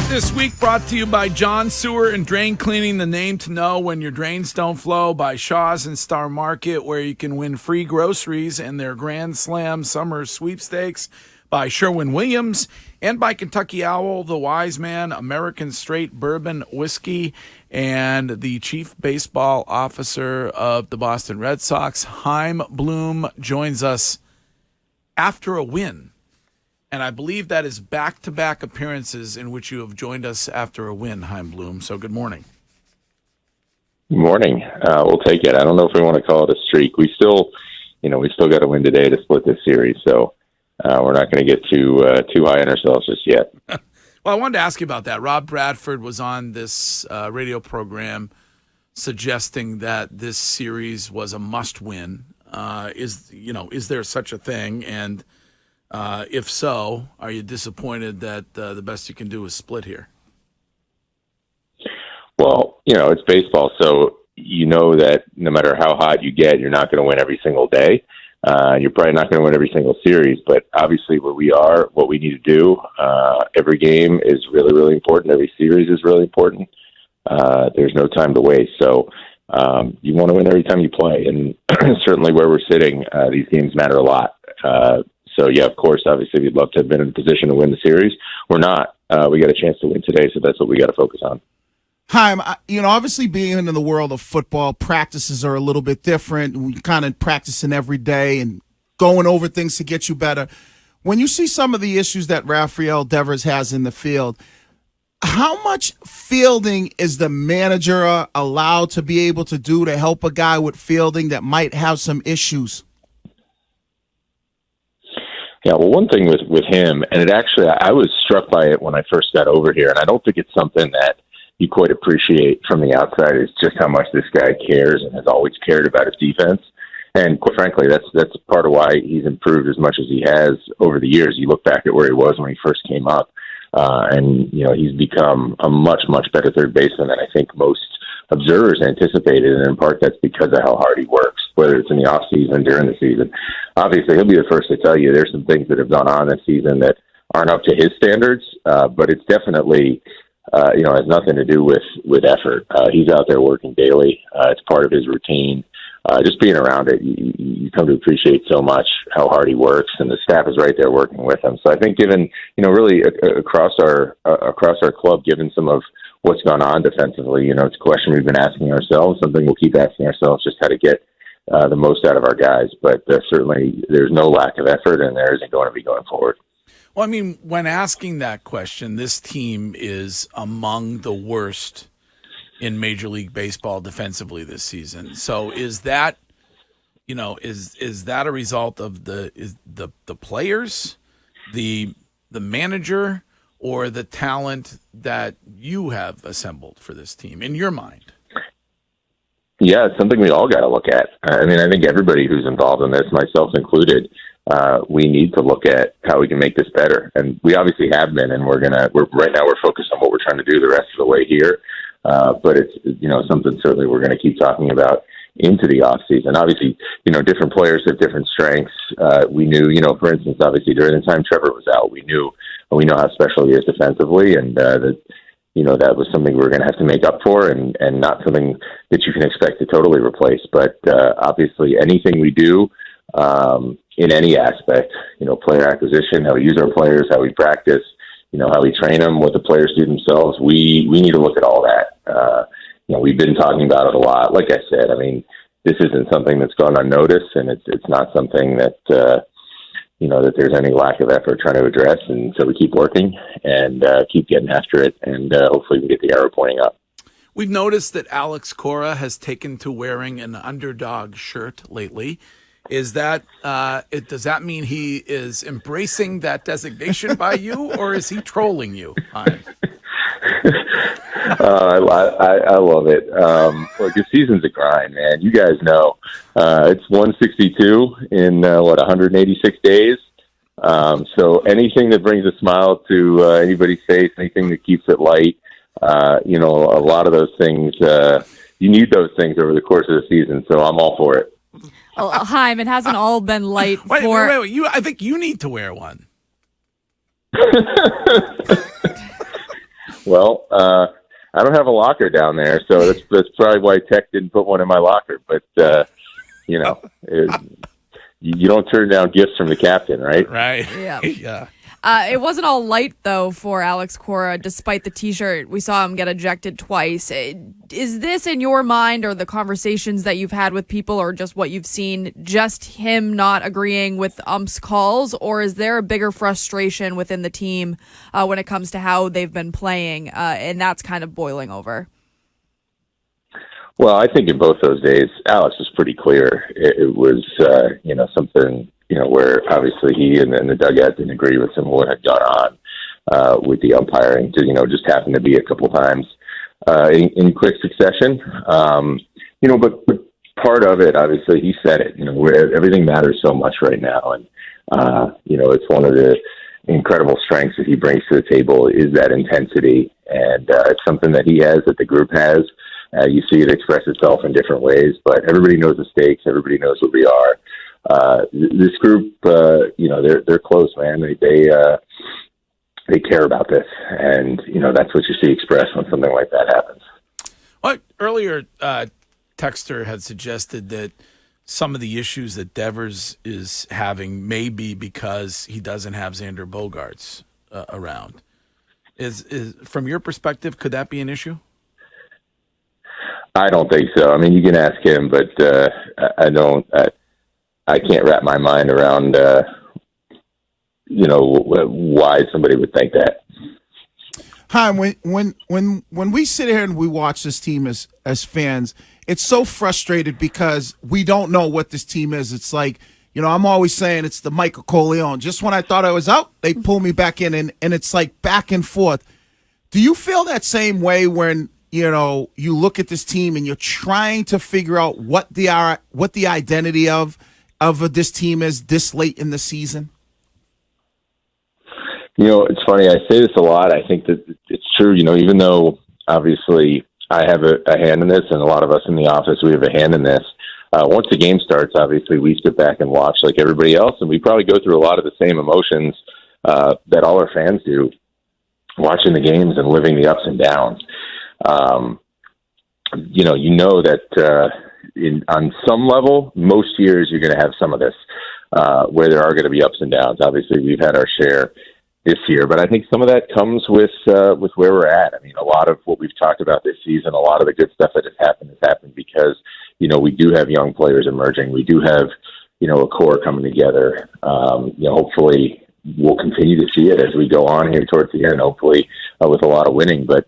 This week brought to you by John Sewer and Drain Cleaning, the name to know when your drains don't flow, by Shaw's and Star Market, where you can win free groceries and their Grand Slam Summer Sweepstakes, by Sherwin-Williams, and by Kentucky Owl, the Wise Man, American Straight Bourbon Whiskey, and the Chief Baseball Officer of the Boston Red Sox, Chaim Bloom, joins us after a win. And I believe that is back-to-back appearances in which you have joined us after a win, Chaim Bloom. So good morning. Good morning. We'll take it. I don't know if we want to call it a streak. We still got to win today to split this series. So we're not going to get too high on ourselves just yet. Well, I wanted to ask you about that. Rob Bradford was on this radio program suggesting that this series was a must-win. Is there such a thing? And if so, are you disappointed that the best you can do is split here? Well, it's baseball, so you know that no matter how hot you get, you're not going to win every single day. You're probably not going to win every single series, but obviously where we are, what we need to do, every game is really, really important. Every series is really important. There's no time to waste. So you want to win every time you play, and certainly where we're sitting, these games matter a lot. So, yeah, of course, obviously we'd love to have been in a position to win the series. We're not. We got a chance to win today, so that's what we got to focus on. Chaim, obviously being in the world of football, practices are a little bit different. We kind of practicing every day and going over things to get you better. When you see some of the issues that Rafael Devers has in the field, how much fielding is the manager allowed to be able to do to help a guy with fielding that might have some issues? Yeah, well, one thing with him, and I was struck by it when I first got over here, and I don't think it's something that you quite appreciate from the outside, is just how much this guy cares and has always cared about his defense. And quite frankly, that's part of why he's improved as much as he has over the years. You look back at where he was when he first came up, and he's become a much, much better third baseman than I think most observers anticipated, and in part that's because of how hard he works, whether it's in the off season, during the season. Obviously, he'll be the first to tell you there's some things that have gone on this season that aren't up to his standards, but it's definitely has nothing to do with effort. He's out there working daily. It's part of his routine. Just being around it, you come to appreciate so much how hard he works, and the staff is right there working with him. So I think, given really across our club, given some of what's gone on defensively, it's a question we've been asking ourselves. Something we'll keep asking ourselves, just how to get the most out of our guys. But certainly, there's no lack of effort, and there isn't going to be going forward. Well, I mean, when asking that question, this team is among the worst in Major League Baseball defensively this season. So is that, is that a result of the players, the manager, or the talent that you have assembled for this team, in your mind? Yeah, it's something we all got to look at. I mean, I think everybody who's involved in this, myself included, we need to look at how we can make this better. And we obviously have been, and right now we're focused on what we're trying to do the rest of the way here. But it's, something certainly we're going to keep talking about into the off season. Obviously, different players have different strengths. We knew, for instance, obviously during the time Trevor was out, we know how special he is defensively, and that was something we were going to have to make up for, and not something that you can expect to totally replace. But obviously, anything we do in any aspect, player acquisition, how we use our players, how we practice, how we train them, what the players do themselves, we need to look at all that. We've been talking about it a lot. Like I said, I mean, this isn't something that's gone unnoticed, and it's not something that that there's any lack of effort trying to address. And so we keep working and keep getting after it, and hopefully we get the arrow pointing up. We've noticed that Alex Cora has taken to wearing an Underdog shirt lately. Is that does that mean he is embracing that designation by you, or is he trolling you? I love it. Look, the season's a grind, man. You guys know it's 162 in 186 days. So anything that brings a smile to anybody's face, anything that keeps it light, a lot of those things. You need those things over the course of the season. So I'm all for it. Oh, Chaim, it hasn't all been light wait, for... Wait. I think you need to wear one. Well, I don't have a locker down there, so that's probably why Tech didn't put one in my locker. But you know, you don't turn down gifts from the captain, right? Right. Yeah. Yeah. It wasn't all light, though, for Alex Cora, despite the T-shirt. We saw him get ejected twice. Is this, in your mind, or the conversations that you've had with people, or just what you've seen, just him not agreeing with umps' calls, or is there a bigger frustration within the team when it comes to how they've been playing, and that's kind of boiling over? Well, I think in both those days, Alex was pretty clear. It was, something, where obviously he and then the dugout didn't agree with some of what had gone on with the umpiring. Just happened to be a couple times in quick succession. But part of it, obviously, he said it. Where everything matters so much right now, and it's one of the incredible strengths that he brings to the table is that intensity, and it's something that he has, that the group has. You see it express itself in different ways, but everybody knows the stakes. Everybody knows what we are. This group, they're close, man. They care about this, and that's what you see expressed when something like that happens. Well, earlier, Texter had suggested that some of the issues that Devers is having may be because he doesn't have Xander Bogaerts around. Is from your perspective, could that be an issue? I don't think so. I mean, you can ask him, but I don't. I can't wrap my mind around, why somebody would think that. Chaim, when we sit here and we watch this team as fans, it's so frustrated because we don't know what this team is. It's like, I'm always saying it's the Michael Corleone. Just when I thought I was out, they pull me back in, and it's like back and forth. Do you feel that same way when you look at this team and you're trying to figure out what the identity of this team is this late in the season? It's funny. I say this a lot. I think that it's true. Even though obviously I have a hand in this, and a lot of us in the office, we have a hand in this. Once the game starts, obviously we sit back and watch like everybody else, and we probably go through a lot of the same emotions that all our fans do, watching the games and living the ups and downs. That on some level, most years you're going to have some of this where there are going to be ups and downs. Obviously, we've had our share this year, but I think some of that comes with where we're at. I mean, a lot of what we've talked about this season, a lot of the good stuff that has happened because we do have young players emerging. We do have a core coming together. Hopefully we'll continue to see it as we go on here towards the end. Hopefully with a lot of winning, but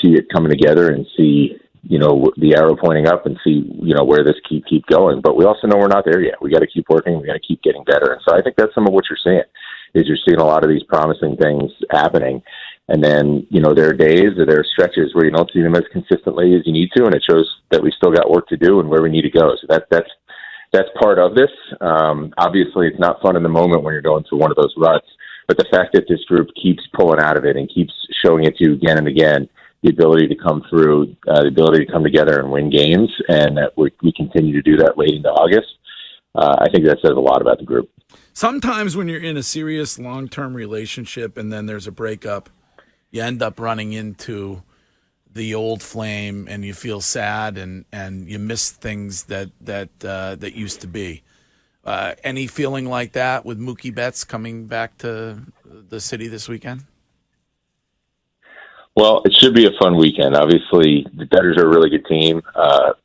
see it coming together and see, the arrow pointing up and see, where this keep going. But we also know we're not there yet. We got to keep working. We got to keep getting better. And so I think that's some of what you're seeing is you're seeing a lot of these promising things happening. And then, there are days or there are stretches where you don't see them as consistently as you need to. And it shows that we still got work to do and where we need to go. So that's part of this. Obviously it's not fun in the moment when you're going through one of those ruts. But the fact that this group keeps pulling out of it and keeps showing it to you again and again, the ability to come through, the ability to come together and win games, and that we continue to do that late into August, I think that says a lot about the group. Sometimes when you're in a serious long-term relationship and then there's a breakup, you end up running into the old flame and you feel sad and you miss things that used to be. Any feeling like that with Mookie Betts coming back to the city this weekend? Well, it should be a fun weekend. Obviously, the Betters are a really good team.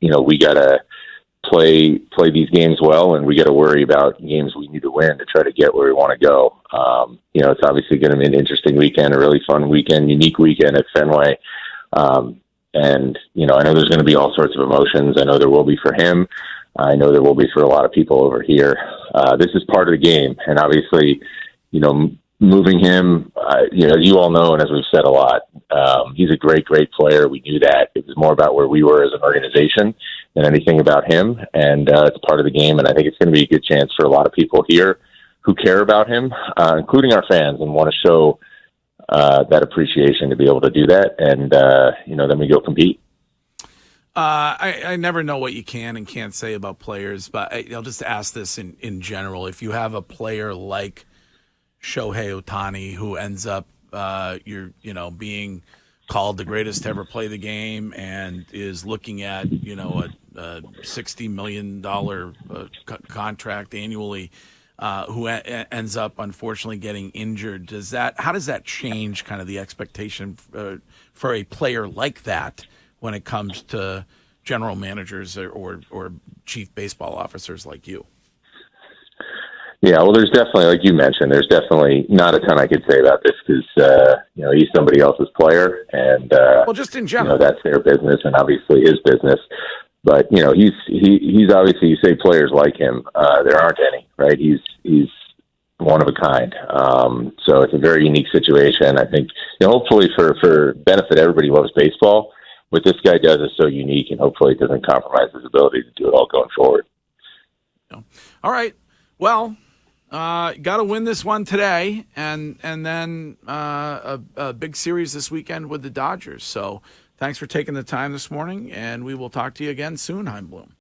We got to play these games well, and we got to worry about games we need to win to try to get where we want to go. It's obviously going to be an interesting weekend, a really fun weekend, unique weekend at Fenway. And I know there's going to be all sorts of emotions. I know there will be for him. I know there will be for a lot of people over here. This is part of the game. And obviously, moving him, as you all know, and as we've said a lot, he's a great, great player. We knew that. It was more about where we were as an organization than anything about him. And it's part of the game. And I think it's going to be a good chance for a lot of people here who care about him, including our fans, and want to show that appreciation to be able to do that. And, then we go compete. I never know what you can and can't say about players, but I'll just ask this in general. If you have a player like Shohei Uttani who ends up you're being called the greatest to ever play the game, and is looking at a $60 million contract annually, who ends up unfortunately getting injured. How does that change kind of the expectation for a player like that when it comes to general managers or chief baseball officers like you? Yeah, well, there's definitely, like you mentioned, there's definitely not a ton I could say about this because, he's somebody else's player, and just in general, that's their business and obviously his business. But he's obviously, you say players like him, there aren't any, right? He's one of a kind. So it's a very unique situation. I think, hopefully for benefit, everybody loves baseball. What this guy does is so unique, and hopefully it doesn't compromise his ability to do it all going forward. All right. Well, got to win this one today, and then a big series this weekend with the Dodgers. So thanks for taking the time this morning, and we will talk to you again soon, Chaim Bloom.